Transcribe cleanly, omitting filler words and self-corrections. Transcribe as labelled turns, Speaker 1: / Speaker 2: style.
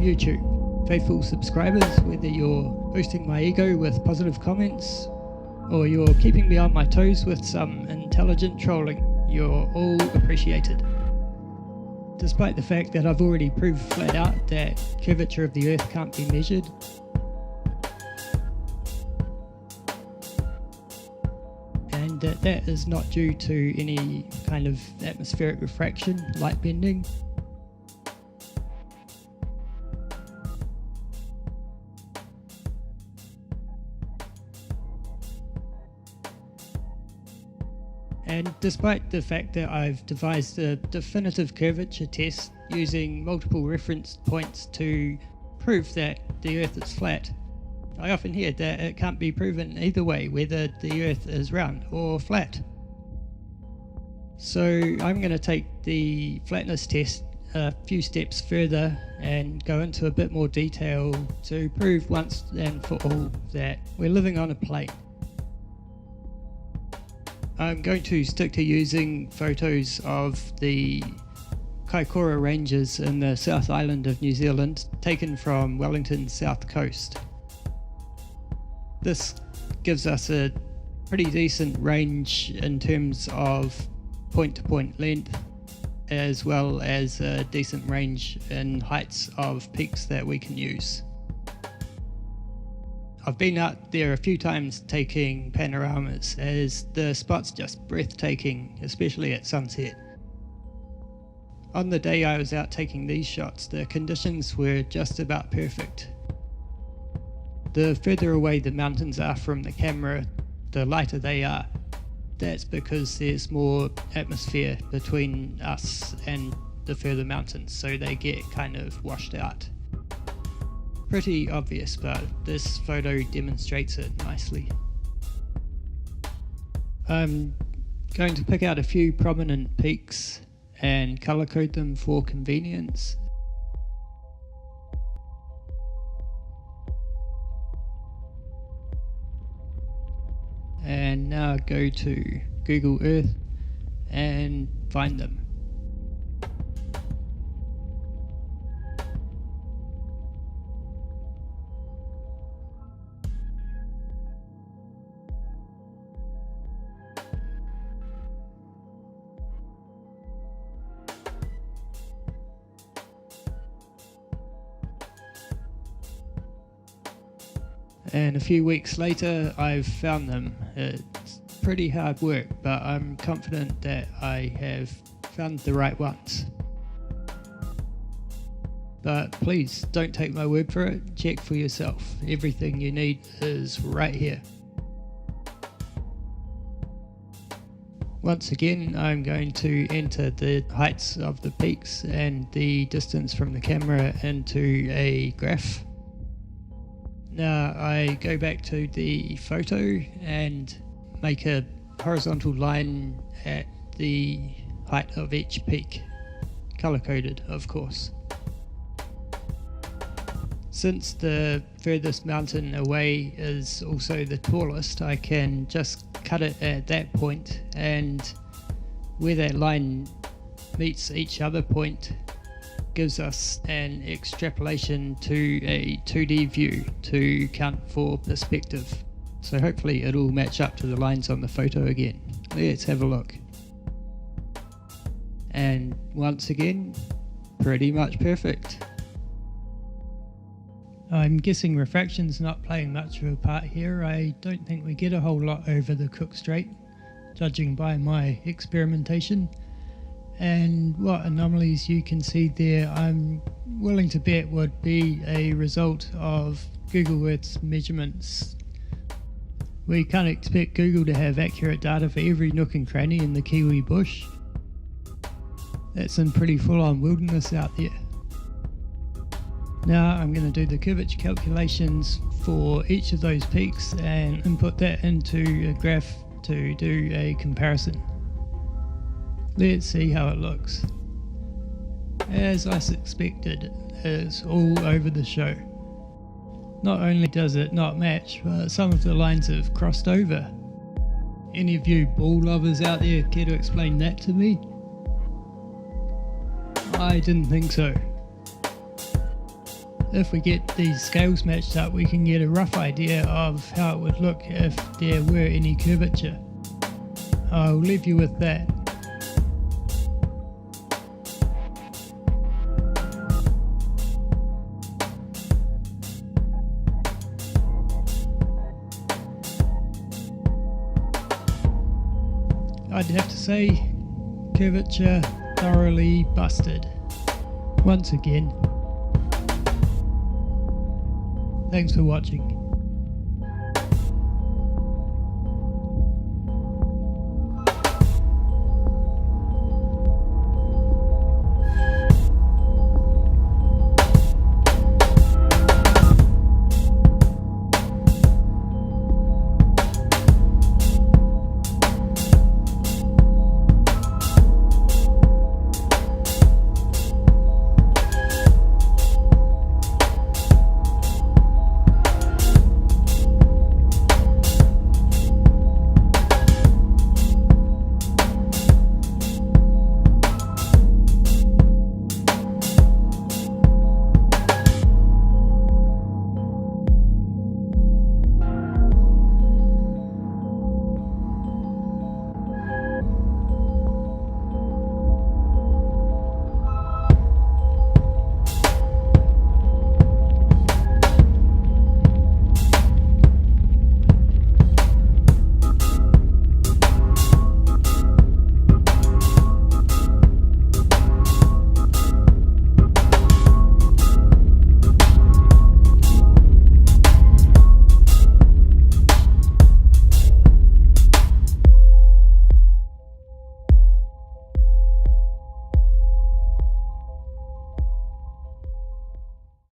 Speaker 1: YouTube. Faithful subscribers, whether you're boosting my ego with positive comments or you're keeping me on my toes with some intelligent trolling, you're all appreciated. Despite the fact that I've already proved flat out that curvature of the Earth can't be measured, and that is not due to any kind of atmospheric refraction, light bending. And despite the fact that I've devised a definitive curvature test using multiple reference points to prove that the Earth is flat, I often hear that it can't be proven either way, whether the Earth is round or flat. So I'm going to take the flatness test a few steps further and go into a bit more detail to prove once and for all that we're living on a plane. I'm going to stick to using photos of the Kaikoura Ranges in the South Island of New Zealand, taken from Wellington's south coast. This gives us a pretty decent range in terms of point-to-point length, as well as a decent range in heights of peaks that we can use. I've been out there a few times taking panoramas, as the spot's just breathtaking, especially at sunset. On the day I was out taking these shots, the conditions were just about perfect. The further away the mountains are from the camera, the lighter they are. That's because there's more atmosphere between us and the further mountains, so they get kind of washed out. Pretty obvious, but this photo demonstrates it nicely. I'm going to pick out a few prominent peaks and color code them for convenience. And now go to Google Earth and find them. And a few weeks later I've found them. It's pretty hard work, but I'm confident that I have found the right ones. But please don't take my word for it, check for yourself. Everything you need is right here. Once again, I'm going to enter the heights of the peaks and the distance from the camera into a graph. Now I go back to the photo and make a horizontal line at the height of each peak, color coded of course. Since the furthest mountain away is also the tallest, I can just cut it at that point, and where that line meets each other point gives us an extrapolation to a 2D view to count for perspective. So hopefully it'll match up to the lines on the photo again. Let's have a look. And once again, pretty much perfect. I'm guessing refraction's not playing much of a part here. I don't think we get a whole lot over the Cook Strait, judging by my experimentation. And what anomalies you can see there, I'm willing to bet would be a result of Google Earth's measurements. We can't expect Google to have accurate data for every nook and cranny in the Kiwi bush. That's some pretty full-on wilderness out there. Now I'm going to do the curvature calculations for each of those peaks and input that into a graph to do a comparison. Let's see how it looks. As I suspected, it's all over the show. Not only does it not match, but some of the lines have crossed over. Any of you ball lovers out there care to explain that to me? I didn't think so. If we get these scales matched up, we can get a rough idea of how it would look if there were any curvature. I'll leave you with that. I'd have to say, curvature thoroughly busted. Once again. Thanks for watching.